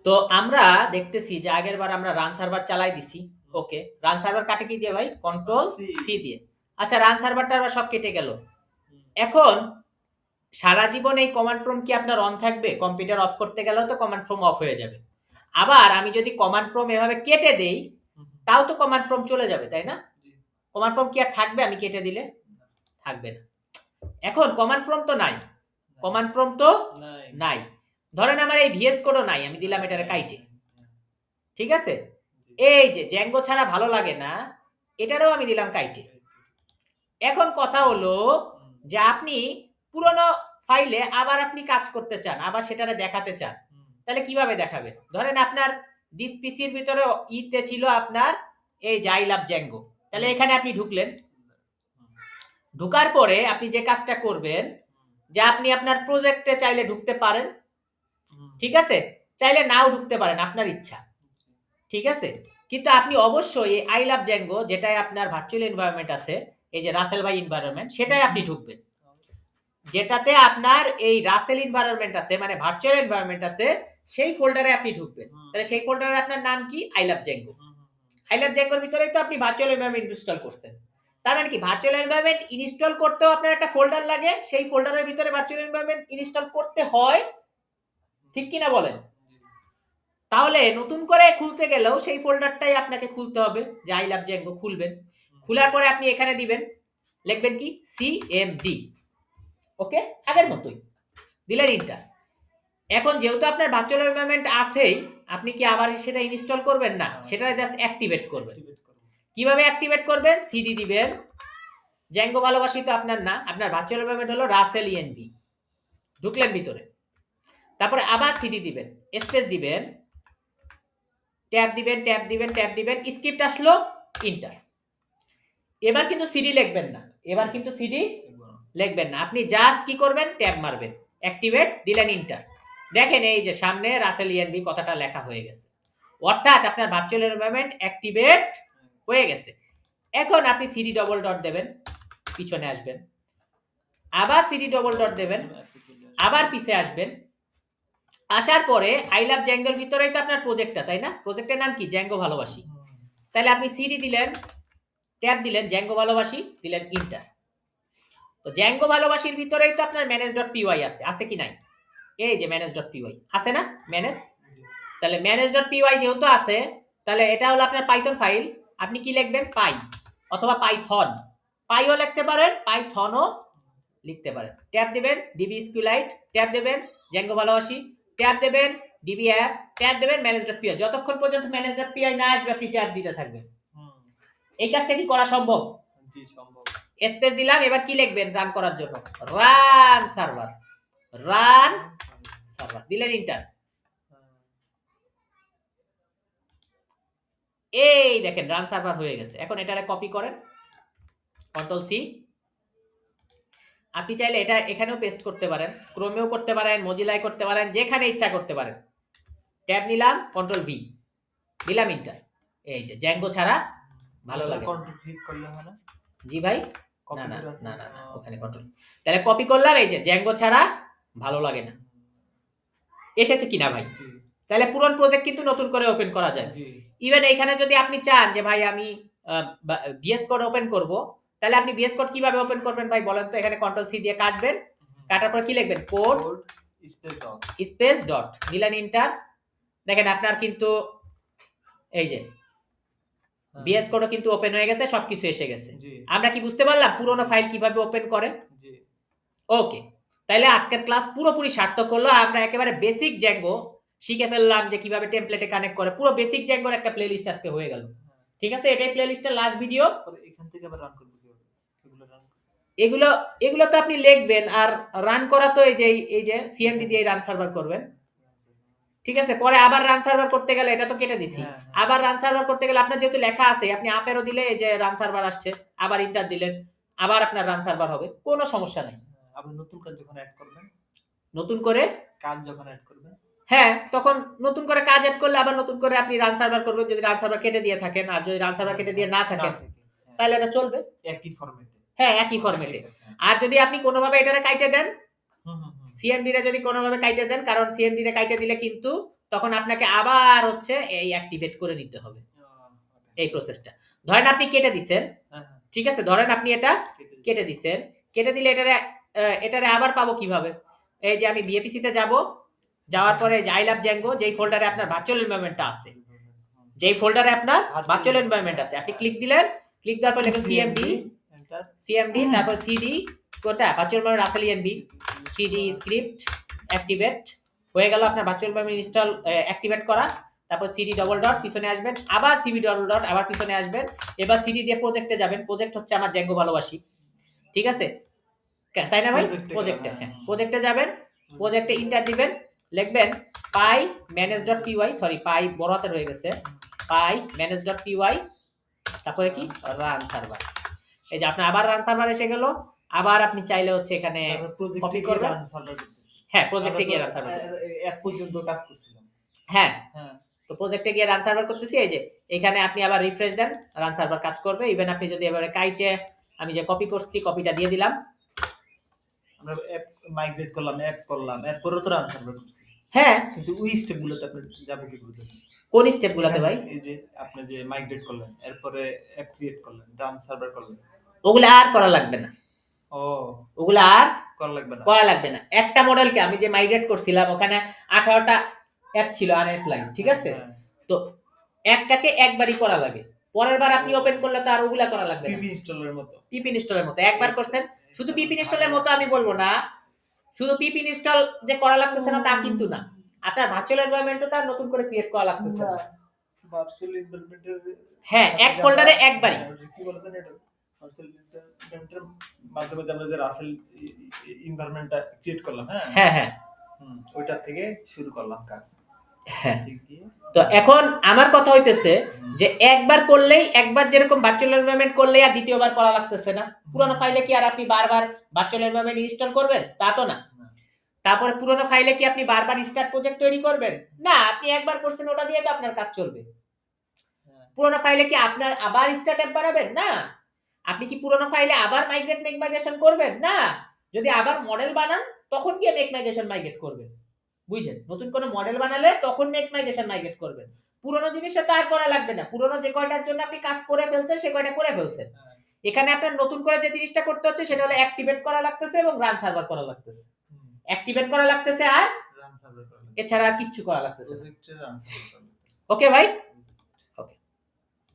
তো আমরা দেখতেছি যে আগের বার আমরা রান সার্ভার চালাই দিছি। ওকে, রান সার্ভার কাটে কি দিয়ে ভাই? কন্ট্রোল সি দিয়ে। আচ্ছা, রান সার্ভারটা আবার সব কেটে গেল। এখন সারা জীবন এই কমান্ড প্রম্পট কি আপনার অন থাকবে? কম্পিউটার অফ করতে গেলেও তো কমান্ড প্রম্পট অফ হয়ে যাবে। আবার আমি যদি কমান্ড প্রম্পট এভাবে কেটে দেই, তাও তো কমান্ড প্রম্পট চলে যাবে, তাই না? কমান্ড প্রম্পট কি আর থাকবে আমি কেটে দিলে? থাকবে না। এখন কমান্ড প্রম্পট তো নাই, কমান্ড প্রম্পট তো নাই। ধরেন আমার এই ভিএস কোডও নাই, আমি দিলাম এটারে কাইটে। ঠিক আছে, এই যে জ্যাঙ্গো ছাড়া ভালো লাগে না, এটারও আমি দিলাম কাইটে। এখন কথা হলো যে আপনি পুরনো ফাইলে আবার আপনি কাজ করতে চান, আবার সেটারে দেখাতে চান, তাহলে কিভাবে দেখাবেন? ধরেন আপনার দিস পিসির ভিতরে ইতে ছিল আপনার এই যে আই লাভ জ্যাঙ্গো, তাহলে এখানে আপনি ঢুকলেন। ঢোকার পরে আপনি যে কাজটা করবেন, যে আপনি আপনার প্রজেক্টে চাইলে ঢুকতে পারেন, ঠিক আছে, চাইলে নাও ঢুকতে পারেন, আপনার ইচ্ছা। ঠিক আছে, কিন্তু আপনি অবশ্যই এই আই লাভ জ্যাঙ্গো যেটাই আপনার ভার্চুয়াল এনভায়রনমেন্ট আছে, এই যে রাসেল ভাই এনভায়রনমেন্ট, সেটাই আপনি ঢুকবেন। যেটাতে আপনার এই রাসেল এনভায়রনমেন্ট আছে, মানে ভার্চুয়াল এনভায়রনমেন্ট আছে, সেই ফোল্ডারে আপনি ঢুকবেন। তাহলে সেই ফোল্ডারে আপনার নাম কি? I love Django. I love জ্যাঙ্গোর ভিতরেই তো আপনি ভার্চুয়াল এনভায়রনমেন্ট ইনস্টল করছেন। তার মানে কি, ভার্চুয়াল এনভায়রনমেন্ট ইনস্টল করতেও আপনার একটা ফোল্ডার লাগে, সেই ফোল্ডারের ভিতরে ভার্চুয়াল এনভায়রনমেন্ট ইনস্টল করতে হয়, ঠিক কি না বলেন? তাহলে নতুন করে খুলতে গেলেও সেই ফোল্ডারটাই আপনাকে খুলতে হবে, যে আই লাভ জ্যাঙ্গো খুলবেন। খোলার পরে আপনি এখানে দিবেন, লিখবেন কি? সিএমডি। ওকে, আগের মতোই দিলেন ইন্টার। এখন যেহেতু আপনার ভার্চুয়াল এনভায়রনমেন্ট আছেই, আপনি কি আবার সেটা ইনস্টল করবেন না, সেটা জাস্ট অ্যাক্টিভেট করবেন। কিভাবে অ্যাক্টিভেট করবেন? সিডি দিবেন। জ্যাঙ্গো ভালোবাসি তো আপনার না, আপনার ভার্চুয়াল এনভায়রনমেন্ট হলো রাসেল ইএনভি। ঢুকলেন ভিতরে, তারপরে আবার সিডি দিবেন, স্পেস দিবেন, ট্যাব দিবেন, ট্যাব দিবেন, ট্যাব দিবেন, স্ক্রিপ্ট আসলো, ইন্টার। এবার কিন্তু সিডি লিখবেন না, এবার কিন্তু সিডি লিখবেন না, আপনি জাস্ট কি করবেন? ট্যাব মারবেন, অ্যাক্টিভেট দিলেন, ইন্টার। দেখেন এই যে সামনে রাসেল ইএনভি কথাটা লেখা হয়ে গেছে, অর্থাৎ আপনার ভার্চুয়াল এনভায়রনমেন্ট অ্যাক্টিভেট হয়ে গেছে। এখন আপনি সিডি ডবল ডট দেবেন, পিছনে আসবেন, আবার সিডি ডবল ডট দেবেন, আবার পিছে আসবেন। আসার পরে আই লাভ জ্যাঙ্গোর ভিতরেই তো আপনার প্রজেক্টটা, তাই না? প্রজেক্টের নাম কি? জ্যাঙ্গো ভালোবাসি। তাহলে আপনি সিডি দিলেন, ট্যাব দিলেন, জ্যাঙ্গো ভালোবাসি দিলেন, ইন্টার। তো জ্যাঙ্গো ভালোবাসির ভিতরেই তো আপনার ম্যানেজ.py আছে, আছে কি নাই? এই যে ম্যানেজ.py আছে না, ম্যানেজ। তাহলে ম্যানেজ.py যেহেতু আছে, তাহলে এটা হলো আপনার পাইথন ফাইল। আপনি কি লিখবেন? পাই অথবা পাইথন, পাইও লিখতে পারেন, পাইথনও লিখতে পারেন। ট্যাব দিবেন ডিবি স্কুলাইট, ট্যাব দেবেন জ্যাঙ্গো ভালোবাসি, ট্যাব দেবেন ডিবি অ্যাপ, ট্যাব দেবেন ম্যানেজ.py। যতক্ষণ পর্যন্ত ম্যানেজ.py না আসবে আপনি ট্যাব দিতে থাকবেন। এই কাজটা কি করা সম্ভব? জি সম্ভব। স্পেস দিলাম, এবার কি লিখবেন রান করার জন্য? রান সার্ভার, রান সার্ভার দিলেন, ইন্টার। এই দেখেন রান সার্ভার হয়ে গেছে। এখন এটারে কপি করেন, কন্ট্রোল সি। আপনি চাইলে এটা এখানেও পেস্ট করতে পারেন, ক্রোমেও করতে পারেন, মজিলায় করতে পারেন, যেখানে ইচ্ছা করতে পারেন। ট্যাব নিলাম, কন্ট্রোল ভি দিলাম, ইন্টার। এই যে জ্যাঙ্গো ছাড়া ভালো লাগে। কন্ট্রোল ক্লিক করলে হয় না? জি ভাই, না না না না না, ওখানে কন্ট্রোল। তাহলে কপি করলাম, এই যে জ্যাঙ্গো ছাড়া ভালো লাগে না। এসেছে কিনা ভাই? তাহলে পুরনো প্রজেক্ট কিন্তু নতুন করে ওপেন করা যায়। ইভেন এখানে যদি আপনি চান যে ভাই আমি ভিএস কোড ওপেন করব, তাহলে আপনি ভিএস কোড কিভাবে ওপেন করবেন ভাই বলেন তো? এখানে কন্ট্রোল সি দিয়ে কাটবেন, কাটার পর কি লিখবেন? কোড স্পেস ডট দিলেন, ইন্টার। দেখেন আপনার কিন্তু এই যে ভিএস কোডও কিন্তু ওপেন হয়ে গেছে, সবকিছু এসে গেছে। আমরা কি বুঝতে পারলাম পুরনো ফাইল কিভাবে ওপেন করে? জি। ওকে, তাহলে আজকের ক্লাস পুরোপুরি সার্থক হলো। আমরা একেবারে বেসিক জ্যাঙ্গো শিখে ফেললাম, যে কিভাবে টেমপ্লেটে কানেক্ট করে। পুরো বেসিক জ্যাঙ্গোর একটা প্লেলিস্ট আজকে হয়ে গেল। ঠিক আছে, এটাই প্লেলিস্টের লাস্ট ভিডিও। এখান থেকে আবার রান করব কিভাবে? এগুলো এগুলো তো আপনি লিখবেন, আর রান করা তো এই যে সিএমডি দিয়ে রান সার্ভার করবেন। ঠিক আছে, পরে আবার রান সার্ভার করতে গেলে, এটা তো কেটে দিছি, আবার রান সার্ভার করতে গেলে আপনার যেহেতু লেখা আছে, আপনি আপেরও দিলে এই যে রান সার্ভার আসছে, আবার ইন্টার দিলেন, আবার আপনার রান সার্ভার হবে, কোনো সমস্যা নাই। আবার নতুন কাজ যখন অ্যাড করবেন, নতুন করে কাজ যখন অ্যাড করবেন, হ্যাঁ, তখন নতুন করে কাজ অ্যাড করলে আবার নতুন করে আপনি রান সার্ভার করবেন, যদি রান সার্ভার কেটে দিয়ে থাকেন। আর যদি রান সার্ভার কেটে দিয়ে না থাকেন, তাহলে এটা চলবে একই ফরম্যাটে। হ্যাঁ, একই ফরম্যাটে। আর যদি আপনি কোনোভাবে এটারে কাইটে দেন, সিএমডি রে যদি কোনোভাবে কাইটে দেন, কারণ সিএমডি রে কাইটে দিলে কিন্তু তখন আপনাকে আবার হচ্ছে এই অ্যাক্টিভেট করে নিতে হবে এই প্রসেসটা। ধরেন আপনি কেটে দিছেন, ঠিক আছে, ধরেন আপনি এটা কেটে দিছেন, কেটে দিলে এটারে আবার পাবো কিভাবে? এই যে আমি বিএপিসি তে যাব, যাওয়ার পরে যে আই লাভ জ্যাঙ্গো যেই ফোল্ডারে আপনার ভার্চুয়াল এনভায়রনমেন্টটা আছে, যেই ফোল্ডারে আপনার ভার্চুয়াল এনভায়রনমেন্ট আছে, আপনি ক্লিক দিলেন, ক্লিক দেওয়ার পর লিখেন সিএমডি তারপর সিডি কোনটা ভার্চুয়াল এনভায়রনমেন্ট আসলে এনবি সিডি স্ক্রিপ্ট অ্যাক্টিভেট হয়ে গেল আপনার ভার্চুয়াল এনভায়রনমেন্ট ইনস্টল অ্যাক্টিভেট করা। তারপর সিডি ডবল ডট পিছনে আসবেন, আবার সিডি ডবল ডট আবার পিছনে আসবেন, এবার সিডি দিয়ে প্রজেক্টে যাবেন। প্রজেক্ট হচ্ছে আমার জ্যাঙ্গো ভালোবাসি, ঠিক আছে তাই না ভাই? প্রজেক্টে, হ্যাঁ প্রজেক্টে যাবেন, প্রজেক্টে ইন্টার দিবেন, লিখবেন পাই manage.py, সরি পাই বড় হাতের হয়ে গেছে, পাই manage.py, তারপরে কি রান সার্ভার। এই যে আপনার আবার রান সার্ভার এসে গেল। আবার আপনি চাইলে হচ্ছে এখানে কপি করবেন, হ্যাঁ প্রজেক্টে গিয়ে রান সার্ভার এক পর্যন্ত কাজ করছিলাম, হ্যাঁ তো প্রজেক্টে গিয়ে রান সার্ভার করতেছি। এই যে এখানে আপনি আবার রিফ্রেশ দেন, রান সার্ভার কাজ করবে। ইভেন আপনি যদি এবারে কাইটে আমি যে কপি করছি কপিটা দিয়ে দিলাম, আমরা অ্যাপ মাইগ্রেট করলাম, অ্যাপ করলাম, এরপরে তো রান সার্ভার করছি, হ্যাঁ কিন্তু ওই স্টেপগুলোতে আপনি যাব কি করে? কোন স্টেপগুলোতে ভাই? এই যে আপনি যে মাইগ্রেট করলেন, এরপরে অ্যাপ ক্রিয়েট করলেন, রান সার্ভার করলেন, ওগুলা আর করা লাগবে না। ও ওগুলা আর করা লাগবে না, করা লাগবে না। একটা মডেলকে আমি যে মাইগ্রেট করছিলাম ওখানে 18টা অ্যাপ ছিল আনঅ্যাপ্লাইড, ঠিক আছে, তো একটাকে একবারই করা লাগে, পরের বার আপনি ওপেন করলে তো আর ওগুলা করা লাগবে না। পিপি ইনস্টলের মতো, পিপি ইনস্টলের মতো একবার করছেন, শুধু পিপি ইনস্টলের মতো আমি বলবো না, শুধু পিপি ইনস্টল যে করা লাগতেছে না তা কিন্তু না, আপনার ভার্চুয়াল এনভায়রনমেন্টও তার নতুন করে ক্রিয়েট করা লাগতেছে না। ভার্চুয়াল এনভায়রনমেন্টের হ্যাঁ এক ফোল্ডারে একবারই, কি বলতেন এটা, ভার্চুয়াল এনভায়রনমেন্টের মাধ্যমে আমরা যে রাসেল এনভায়রনমেন্টটা ক্রিয়েট করলাম, হ্যাঁ হ্যাঁ ওইটা থেকে শুরু করলাম কাজ, হ্যাঁ। তো এখন আমার কথা হইতেছে যে একবার করলেই, একবার যেরকম ভার্চুয়াল এনভায়রনমেন্ট করলেই আর দ্বিতীয়বার করা লাগতেছে না। পুরোনো ফাইলে কি আর আপনি বারবার ভার্চুয়াল এনভায়রনমেন্ট ইনস্টল করবেন? তা তো না। তারপরে পুরোনো ফাইলে কি আপনি বারবার স্টার্ট প্রজেক্ট তৈরি করবেন? না, আপনি একবার করছেন ওটা দিয়ে তো আপনার কাজ চলবে। পুরোনো ফাইলে কি আপনার আবার স্টার্ট অ্যাপ বানাবেন? না। আপনি কি পুরোনো ফাইলে আবার মাইগ্রেট মেক মাইগ্রেশন করবেন? না। যদি আবার মডেল বানান তখন গিয়ে মেক মাইগ্রেশন মাইগ্রেট করবেন, বুঝছেন? নতুন কোনো মডেল বানালে তখন মেক মাইগ্রেশন মাইগ্রেট করবেন। পুরোনো জিনিসটা তো আর করা লাগবে না, পুরোনো যে কয়টার জন্য আপনি কাজ করে ফেলছেন সে কয়টা করে ফেলছেন। এখানে আপনার নতুন করে যে জিনিসটা করতে হচ্ছে সেটা হলো অ্যাক্টিভেট করা লাগতেছে এবং রান সার্ভার করা লাগতেছে। অ্যাক্টিভেট করা লাগতেছে আর রান সার্ভার করা লাগতেছে, এছাড়া আর কিচ্ছু করা লাগতেছে না। ওকে ভাই?